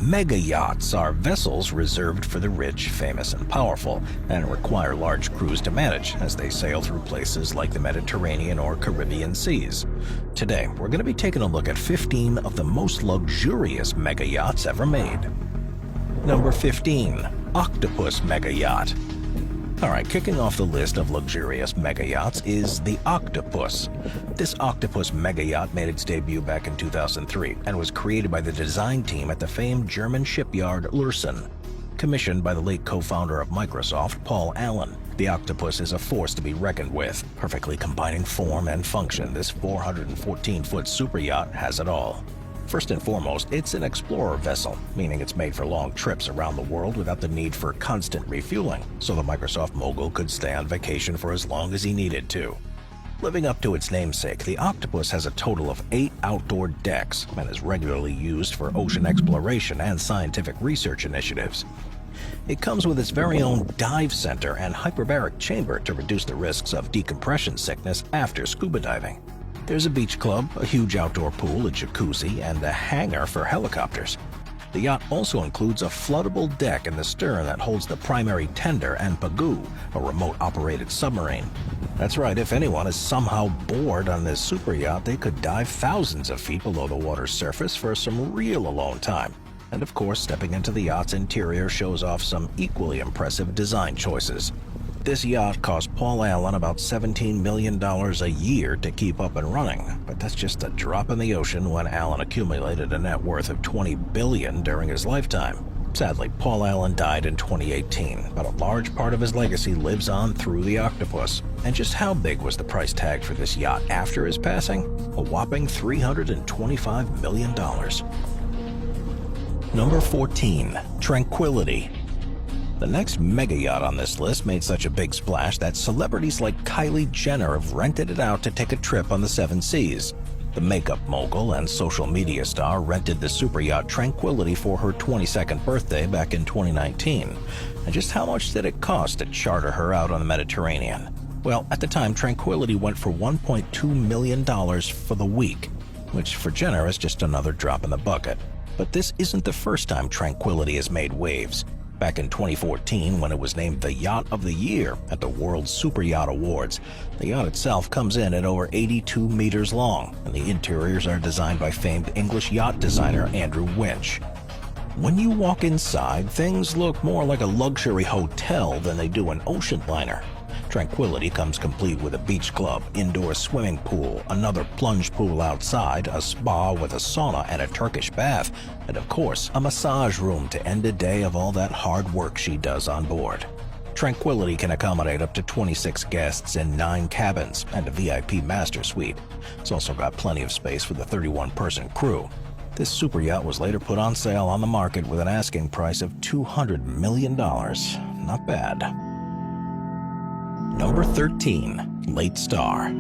Mega yachts are vessels reserved for the rich, famous, and powerful, and require large crews to manage as they sail through places like the Mediterranean or Caribbean seas. Today, we're going to be taking a look at 15 of the most luxurious mega yachts ever made. Number 15. Octopus Mega Yacht. Alright, kicking off the list of luxurious mega yachts is the Octopus. This Octopus mega yacht made its debut back in 2003 and was created by the design team at the famed German shipyard Lürssen. Commissioned by the late co-founder of Microsoft, Paul Allen, the Octopus is a force to be reckoned with. Perfectly combining form and function, this 414-foot super yacht has it all. First and foremost, it's an explorer vessel, meaning it's made for long trips around the world without the need for constant refueling, so the Microsoft mogul could stay on vacation for as long as he needed to. Living up to its namesake, the Octopus has a total of 8 outdoor decks and is regularly used for ocean exploration and scientific research initiatives. It comes with its very own dive center and hyperbaric chamber to reduce the risks of decompression sickness after scuba diving. There's a beach club, a huge outdoor pool, a jacuzzi, and a hangar for helicopters. The yacht also includes a floatable deck in the stern that holds the primary tender and pagoo, a remote-operated submarine. That's right, if anyone is somehow bored on this super yacht, they could dive thousands of feet below the water's surface for some real alone time. And of course, stepping into the yacht's interior shows off some equally impressive design choices. This yacht cost Paul Allen about $17 million a year to keep up and running, but that's just a drop in the ocean when Allen accumulated a net worth of $20 billion during his lifetime. Sadly, Paul Allen died in 2018, but a large part of his legacy lives on through the Octopus. And just how big was the price tag for this yacht after his passing? A whopping $325 million. Number 14. Tranquility. The next mega yacht on this list made such a big splash that celebrities like Kylie Jenner have rented it out to take a trip on the 7 seas. The makeup mogul and social media star rented the super yacht Tranquility for her 22nd birthday back in 2019. And just how much did it cost to charter her out on the Mediterranean? Well, at the time, Tranquility went for $1.2 million for the week, which for Jenner is just another drop in the bucket. But this isn't the first time Tranquility has made waves. Back in 2014, when it was named the Yacht of the Year at the World Super Yacht Awards, the yacht itself comes in at over 82 meters long, and the interiors are designed by famed English yacht designer Andrew Winch. When you walk inside, things look more like a luxury hotel than they do an ocean liner. Tranquility comes complete with a beach club, indoor swimming pool, another plunge pool outside, a spa with a sauna and a Turkish bath, and of course, a massage room to end a day of all that hard work she does on board. Tranquility can accommodate up to 26 guests in 9 cabins and a VIP master suite. It's also got plenty of space for the 31-person crew. This super yacht was later put on sale on the market with an asking price of $200 million. Not bad. Number 13. Late Star.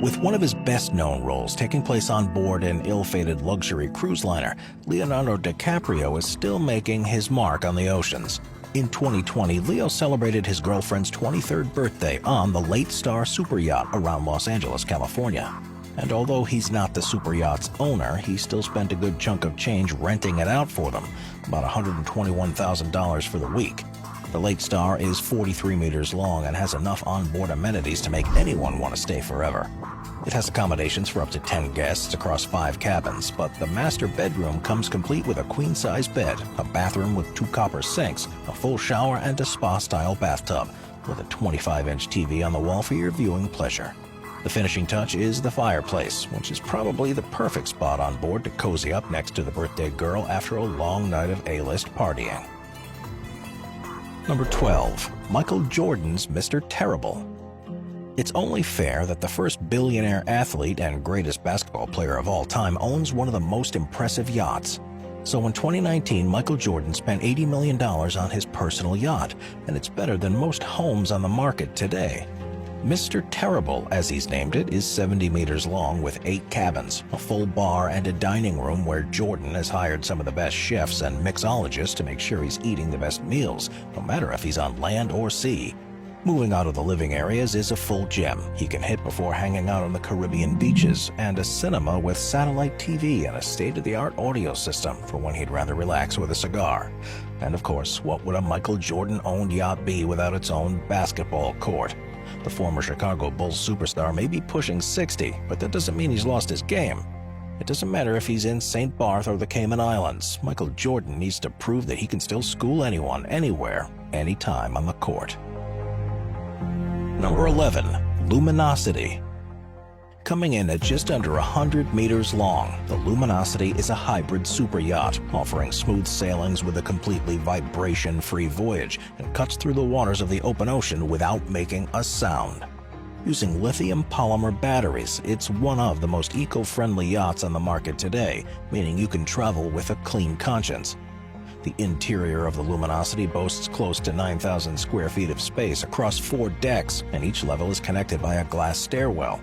With one of his best-known roles taking place on board an ill-fated luxury cruise liner, Leonardo DiCaprio is still making his mark on the oceans. In 2020, Leo celebrated his girlfriend's 23rd birthday on the Late Star super yacht around Los Angeles, California. And although he's not the super yacht's owner, he still spent a good chunk of change renting it out for them, about $121,000 for the week. The Late Star is 43 meters long and has enough onboard amenities to make anyone want to stay forever. It has accommodations for up to 10 guests across 5 cabins, but the master bedroom comes complete with a queen-size bed, a bathroom with 2 copper sinks, a full shower, and a spa-style bathtub, with a 25-inch TV on the wall for your viewing pleasure. The finishing touch is the fireplace, which is probably the perfect spot on board to cozy up next to the birthday girl after a long night of A-list partying. Number 12. Michael Jordan's Mr. Terrible. It's only fair that the first billionaire athlete and greatest basketball player of all time owns one of the most impressive yachts. So in 2019, Michael Jordan spent $80 million on his personal yacht, and it's better than most homes on the market today. Mr. Terrible, as he's named it, is 70 meters long with 8 cabins, a full bar, and a dining room where Jordan has hired some of the best chefs and mixologists to make sure he's eating the best meals, no matter if he's on land or sea. Moving out of the living areas is a full gem he can hit before hanging out on the Caribbean beaches, and a cinema with satellite TV and a state-of-the-art audio system for when he'd rather relax with a cigar. And of course, what would a Michael Jordan-owned yacht be without its own basketball court? The former Chicago Bulls superstar may be pushing 60, but that doesn't mean he's lost his game. It doesn't matter if he's in St. Barth or the Cayman Islands. Michael Jordan needs to prove that he can still school anyone, anywhere, anytime on the court. Number 11. Luminosity. Coming in at just under 100 meters long, the Luminosity is a hybrid super yacht, offering smooth sailings with a completely vibration-free voyage, and cuts through the waters of the open ocean without making a sound. Using lithium polymer batteries, it's one of the most eco-friendly yachts on the market today, meaning you can travel with a clean conscience. The interior of the Luminosity boasts close to 9,000 square feet of space across 4 decks, and each level is connected by a glass stairwell.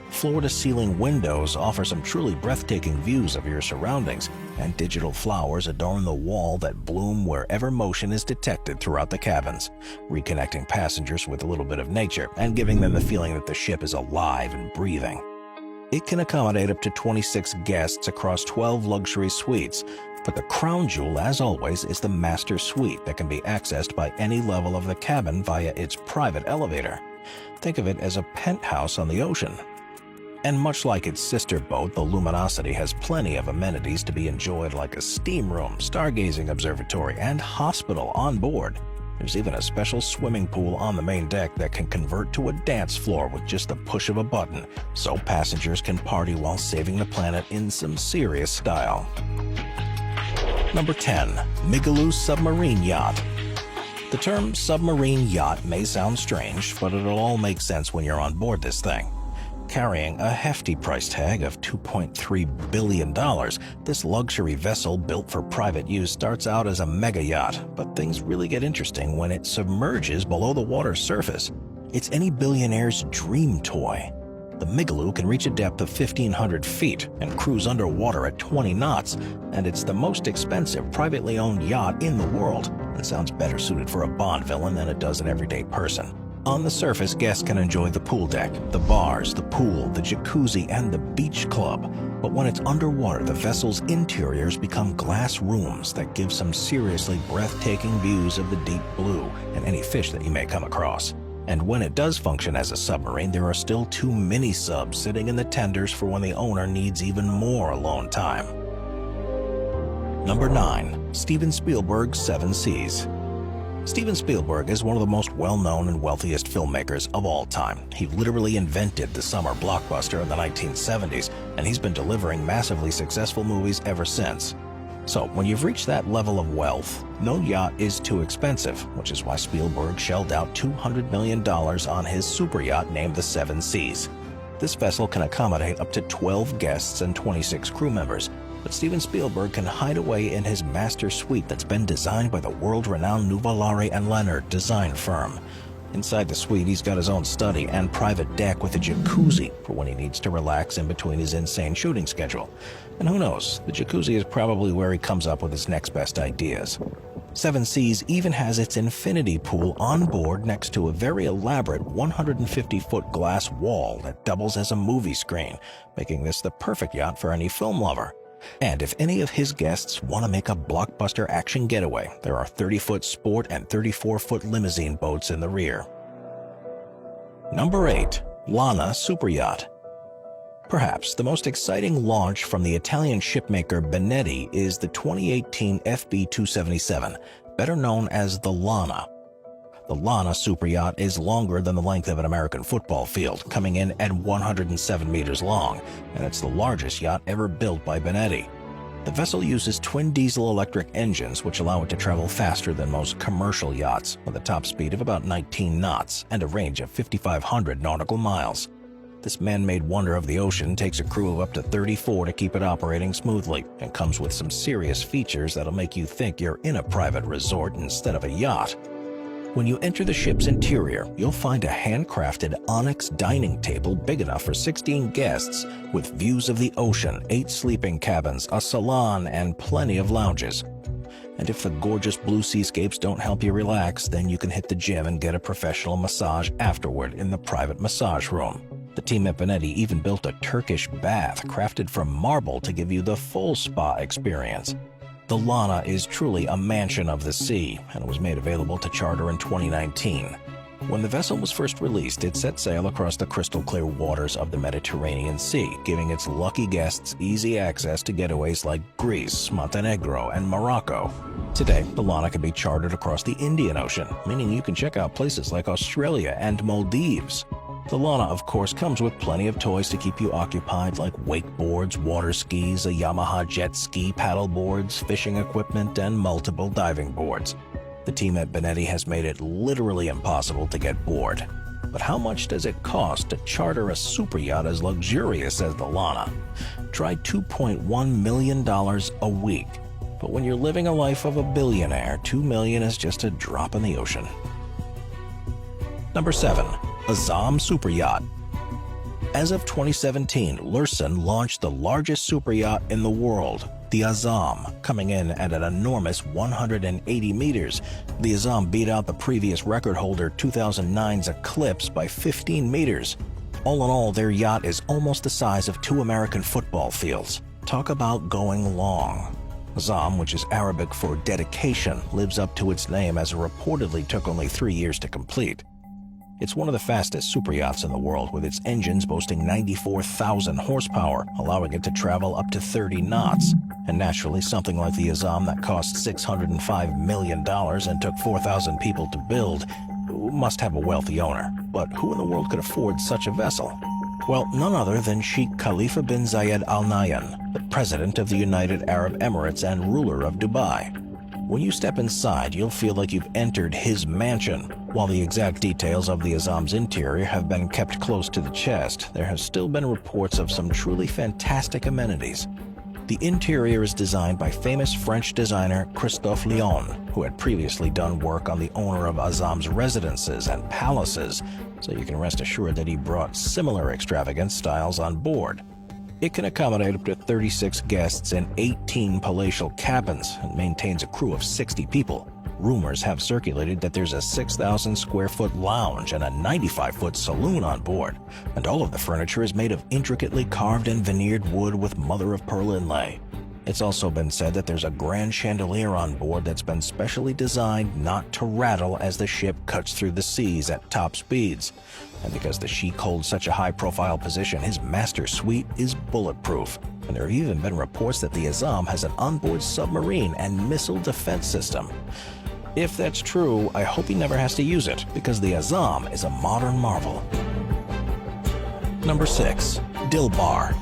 Floor-to-ceiling windows offer some truly breathtaking views of your surroundings, and digital flowers adorn the wall that bloom wherever motion is detected throughout the cabins, reconnecting passengers with a little bit of nature and giving them the feeling that the ship is alive and breathing. It can accommodate up to 26 guests across 12 luxury suites, but the crown jewel, as always, is the master suite that can be accessed by any level of the cabin via its private elevator. Think of it as a penthouse on the ocean. And much like its sister boat, the Luminosity has plenty of amenities to be enjoyed, like a steam room, stargazing observatory, and hospital on board. There's even a special swimming pool on the main deck that can convert to a dance floor with just the push of a button, so passengers can party while saving the planet in some serious style. Number 10. Megaloo Submarine Yacht. The term submarine yacht may sound strange, but it'll all make sense when you're on board this thing. Carrying a hefty price tag of $2.3 billion, this luxury vessel built for private use starts out as a mega yacht, but things really get interesting when it submerges below the water's surface. It's any billionaire's dream toy. The Megaloo can reach a depth of 1,500 feet and cruise underwater at 20 knots, and it's the most expensive privately owned yacht in the world, and sounds better suited for a Bond villain than it does an everyday person. On the surface, guests can enjoy the pool deck, the bars, the pool, the jacuzzi, and the beach club. But when it's underwater, the vessel's interiors become glass rooms that give some seriously breathtaking views of the deep blue and any fish that you may come across. And when it does function as a submarine, there are still 2 mini-subs sitting in the tenders for when the owner needs even more alone time. Number 9. Steven Spielberg's 7 Seas. Steven Spielberg is one of the most well-known and wealthiest filmmakers of all time. He literally invented the summer blockbuster in the 1970s, and he's been delivering massively successful movies ever since. So, when you've reached that level of wealth, no yacht is too expensive, which is why Spielberg shelled out $200 million on his super yacht named the 7 Seas. This vessel can accommodate up to 12 guests and 26 crew members, but Steven Spielberg can hide away in his master suite that's been designed by the world-renowned Nuvolari and Leonard design firm. Inside the suite, he's got his own study and private deck with a jacuzzi for when he needs to relax in between his insane shooting schedule. And who knows, the jacuzzi is probably where he comes up with his next best ideas. 7 Seas even has its infinity pool on board next to a very elaborate 150-foot glass wall that doubles as a movie screen, making this the perfect yacht for any film lover. And if any of his guests want to make a blockbuster action getaway, there are 30-foot sport and 34-foot limousine boats in the rear. Number 8. Lana Super Yacht. Perhaps the most exciting launch from the Italian shipmaker Benetti is the 2018 FB 277, better known as the Lana. The Lana super yacht is longer than the length of an American football field, coming in at 107 meters long, and it's the largest yacht ever built by Benetti. The vessel uses twin diesel-electric engines, which allow it to travel faster than most commercial yachts, with a top speed of about 19 knots and a range of 5,500 nautical miles. This man-made wonder of the ocean takes a crew of up to 34 to keep it operating smoothly, and comes with some serious features that'll make you think you're in a private resort instead of a yacht. When you enter the ship's interior, you'll find a handcrafted onyx dining table big enough for 16 guests, with views of the ocean, 8 sleeping cabins, a salon, and plenty of lounges. And if the gorgeous blue seascapes don't help you relax, then you can hit the gym and get a professional massage afterward in the private massage room. The team at Bonetti even built a Turkish bath crafted from marble to give you the full spa experience. The Lana is truly a mansion of the sea, and was made available to charter in 2019. When the vessel was first released, it set sail across the crystal-clear waters of the Mediterranean Sea, giving its lucky guests easy access to getaways like Greece, Montenegro, and Morocco. Today, the Lana can be chartered across the Indian Ocean, meaning you can check out places like Australia and Maldives. The Lana, of course, comes with plenty of toys to keep you occupied, like wakeboards, water skis, a Yamaha jet ski paddle boards, fishing equipment, and multiple diving boards. The team at Bonetti has made it literally impossible to get bored. But how much does it cost to charter a super yacht as luxurious as the Lana? Try $2.1 million a week. But when you're living a life of a billionaire, $2 million is just a drop in the ocean. Number 7. Azzam Super Yacht. As of 2017, Lursen launched the largest super yacht in the world, the Azam, coming in at an enormous 180 meters. The Azam beat out the previous record holder 2009's Eclipse by 15 meters. All in all, their yacht is almost the size of 2 American football fields. Talk about going long. Azam, which is Arabic for dedication, lives up to its name as it reportedly took only 3 years to complete. It's one of the fastest super yachts in the world, with its engines boasting 94,000 horsepower, allowing it to travel up to 30 knots. And naturally, something like the Azam that cost $605 million and took 4,000 people to build must have a wealthy owner. But who in the world could afford such a vessel? Well, none other than Sheikh Khalifa bin Zayed Al Nahyan, the president of the United Arab Emirates and ruler of Dubai. When you step inside, you'll feel like you've entered his mansion. While the exact details of the Azam's interior have been kept close to the chest, there have still been reports of some truly fantastic amenities. The interior is designed by famous French designer Christophe Léon, who had previously done work on the owner of Azam's residences and palaces, so you can rest assured that he brought similar extravagant styles on board. It can accommodate up to 36 guests in 18 palatial cabins and maintains a crew of 60 people. Rumors have circulated that there's a 6,000 square foot lounge and a 95-foot saloon on board, and all of the furniture is made of intricately carved and veneered wood with mother-of-pearl inlay. It's also been said that there's a grand chandelier on board that's been specially designed not to rattle as the ship cuts through the seas at top speeds. And because the Sheikh holds such a high-profile position, his master suite is bulletproof. And there have even been reports that the Azam has an onboard submarine and missile defense system. If that's true, I hope he never has to use it, because the Azam is a modern marvel. Number 6. Dilbar.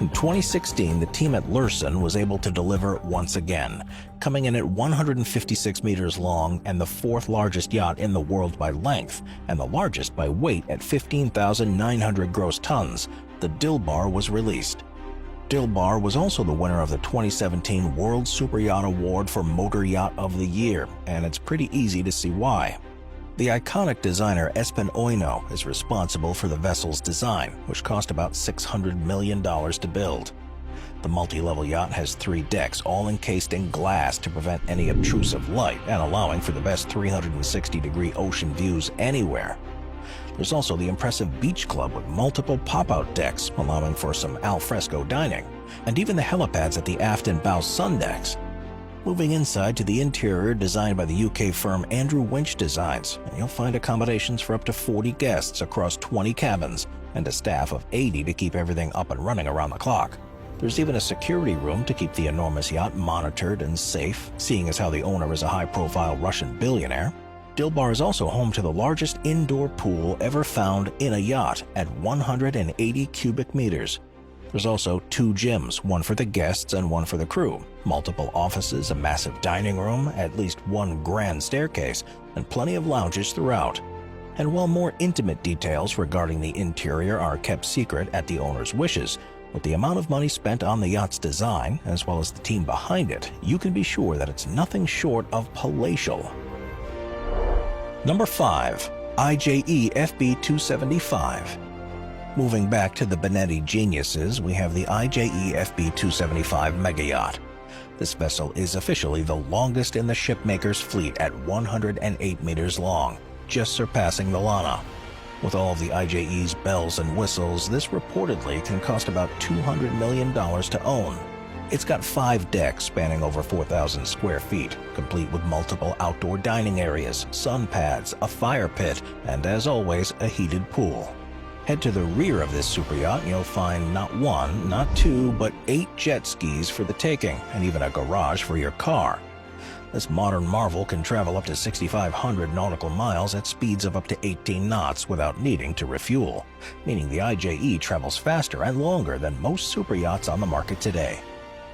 In 2016, the team at Lursen was able to deliver once again, coming in at 156 meters long and the 4th largest yacht in the world by length, and the largest by weight at 15,900 gross tons. The Dilbar was released. Dilbar was also the winner of the 2017 World Super Yacht Award for Motor Yacht of the Year, and it's pretty easy to see why. The iconic designer Espen Oino is responsible for the vessel's design, which cost about $600 million to build. The multi-level yacht has 3 decks, all encased in glass to prevent any obtrusive light and allowing for the best 360-degree ocean views anywhere. There's also the impressive beach club with multiple pop-out decks, allowing for some al fresco dining, and even the helipads at the aft and bow sun decks. Moving inside to the interior designed by the UK firm Andrew Winch Designs, and you'll find accommodations for up to 40 guests across 20 cabins and a staff of 80 to keep everything up and running around the clock. There's even a security room to keep the enormous yacht monitored and safe, seeing as how the owner is a high-profile Russian billionaire. Dilbar is also home to the largest indoor pool ever found in a yacht at 180 cubic meters. There's also 2 gyms, one for the guests and one for the crew, multiple offices, a massive dining room, at least 1 grand staircase, and plenty of lounges throughout. And while more intimate details regarding the interior are kept secret at the owner's wishes, with the amount of money spent on the yacht's design, as well as the team behind it, you can be sure that it's nothing short of palatial. Number 5. Ije FB 275. Moving back to the Bonetti geniuses, we have the Ije FB 275 Mega Yacht. This vessel is officially the longest in the shipmaker's fleet at 108 meters long, just surpassing the Lana. With all of the IJE's bells and whistles, this reportedly can cost about $200 million to own. It's got 5 decks spanning over 4,000 square feet, complete with multiple outdoor dining areas, sun pads, a fire pit, and as always, a heated pool. Head to the rear of this super yacht and you'll find not 1, not 2, but 8 jet skis for the taking, and even a garage for your car. This modern marvel can travel up to 6,500 nautical miles at speeds of up to 18 knots without needing to refuel, meaning the IJE travels faster and longer than most super yachts on the market today.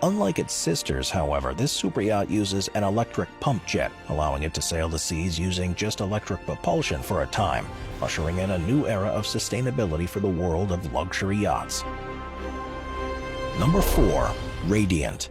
Unlike its sisters, however, this super yacht uses an electric pump jet, allowing it to sail the seas using just electric propulsion for a time, ushering in a new era of sustainability for the world of luxury yachts. Number 4. Radiant.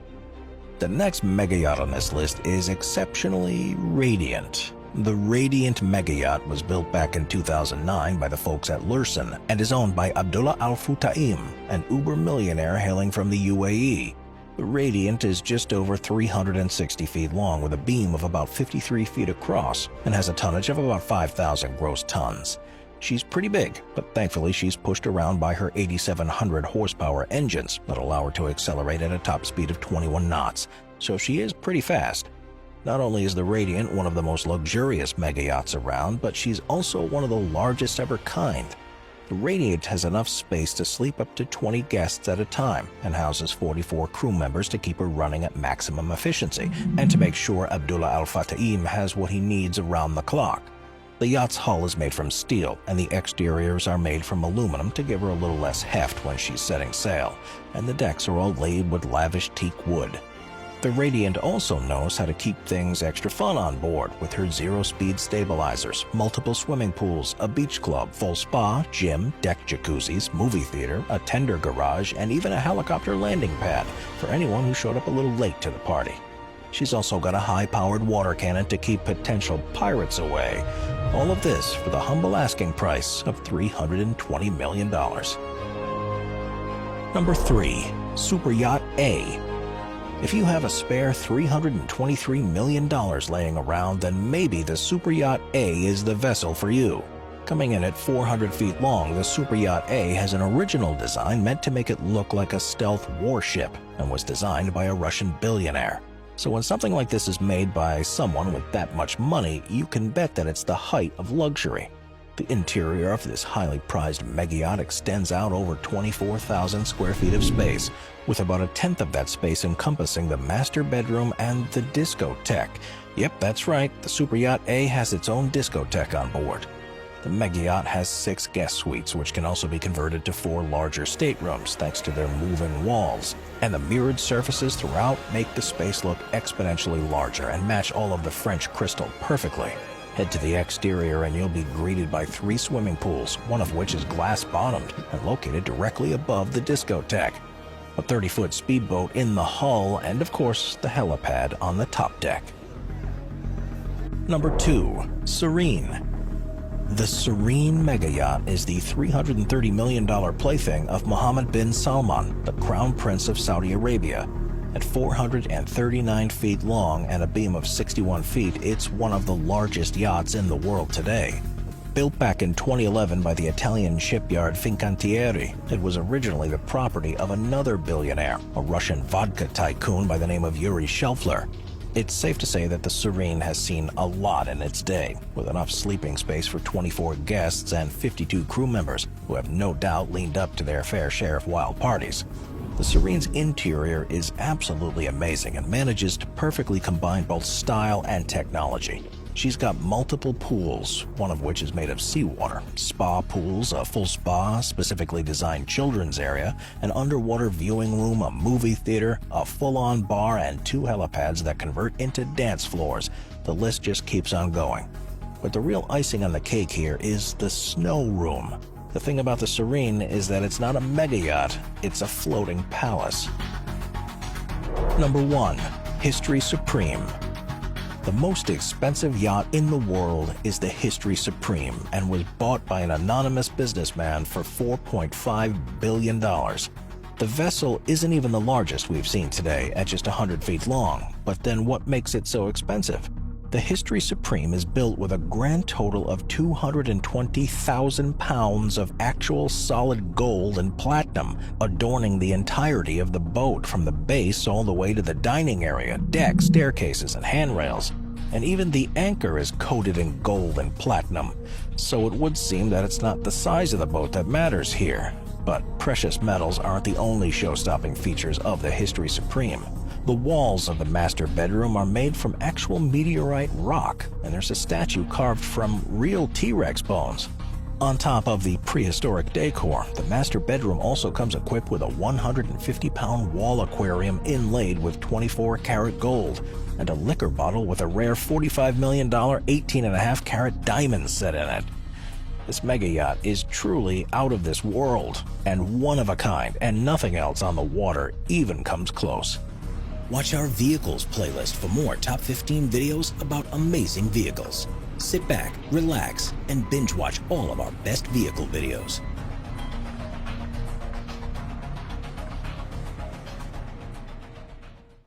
The next mega yacht on this list is exceptionally radiant. The Radiant mega yacht was built back in 2009 by the folks at Lursen and is owned by Abdullah Al Futtaim, an uber millionaire hailing from the UAE. The Radiant is just over 360 feet long with a beam of about 53 feet across and has a tonnage of about 5,000 gross tons. She's pretty big, but thankfully she's pushed around by her 8,700 horsepower engines that allow her to accelerate at a top speed of 21 knots, so she is pretty fast. Not only is the Radiant one of the most luxurious mega yachts around, but she's also one of the largest ever kind. The Radiant has enough space to sleep up to 20 guests at a time and houses 44 crew members to keep her running at maximum efficiency and to make sure Abdullah Al Futtaim has what he needs around the clock. The yacht's hull is made from steel and the exteriors are made from aluminum to give her a little less heft when she's setting sail, and the decks are all laid with lavish teak wood. The Radiant also knows how to keep things extra fun on board with her zero-speed stabilizers, multiple swimming pools, a beach club, full spa, gym, deck jacuzzis, movie theater, a tender garage, and even a helicopter landing pad for anyone who showed up a little late to the party. She's also got a high-powered water cannon to keep potential pirates away. All of this for the humble asking price of $320 million. Number 3. Super Yacht A. If you have a spare $323 million laying around, then maybe the Super Yacht A is the vessel for you. Coming in at 400 feet long, the Super Yacht A has an original design meant to make it look like a stealth warship and was designed by a Russian billionaire. So when something like this is made by someone with that much money, you can bet that it's the height of luxury. The interior of this highly prized mega yacht extends out over 24,000 square feet of space, with about a tenth of that space encompassing the master bedroom and the discotheque. Yep, that's right, the Super Yacht A has its own discotheque on board. The mega yacht has 6 guest suites, which can also be converted to 4 larger staterooms thanks to their moving walls, and the mirrored surfaces throughout make the space look exponentially larger and match all of the French crystal perfectly. Head to the exterior and you'll be greeted by 3 swimming pools, one of which is glass-bottomed and located directly above the discotheque. A 30-foot speedboat in the hull, and of course, the helipad on the top deck. Number 2. Serene. The Serene mega yacht is the $330 million plaything of Mohammed bin Salman, the Crown Prince of Saudi Arabia. At 439 feet long and a beam of 61 feet, it's one of the largest yachts in the world today. Built back in 2011 by the Italian shipyard Fincantieri, it was originally the property of another billionaire, a Russian vodka tycoon by the name of Yuri Shelfler. It's safe to say that the Serene has seen a lot in its day, with enough sleeping space for 24 guests and 52 crew members who have no doubt leaned up to their fair share of wild parties. The Serene's interior is absolutely amazing and manages to perfectly combine both style and technology. She's got multiple pools, one of which is made of seawater, spa pools, a full spa, specifically designed children's area, an underwater viewing room, a movie theater, a full-on bar, and 2 helipads that convert into dance floors. The list just keeps on going. But the real icing on the cake here is the snow room. The thing about the Serene is that it's not a mega yacht, it's a floating palace. Number 1. History Supreme. The most expensive yacht in the world is the History Supreme and was bought by an anonymous businessman for $4.5 billion. The vessel isn't even the largest we've seen today at just 100 feet long, but then what makes it so expensive? The History Supreme is built with a grand total of 220,000 pounds of actual solid gold and platinum, adorning the entirety of the boat from the base all the way to the dining area, deck, staircases, and handrails. And even the anchor is coated in gold and platinum, so it would seem that it's not the size of the boat that matters here. But precious metals aren't the only show-stopping features of the History Supreme. The walls of the master bedroom are made from actual meteorite rock, and there's a statue carved from real T-Rex bones. On top of the prehistoric decor, the master bedroom also comes equipped with a 150-pound wall aquarium inlaid with 24-karat gold, and a liquor bottle with a rare $45 million 18.5-carat diamond set in it. This mega yacht is truly out of this world, and one of a kind, and nothing else on the water even comes close. Watch our Vehicles playlist for more top 15 videos about amazing vehicles. Sit back, relax, and binge watch all of our best vehicle videos.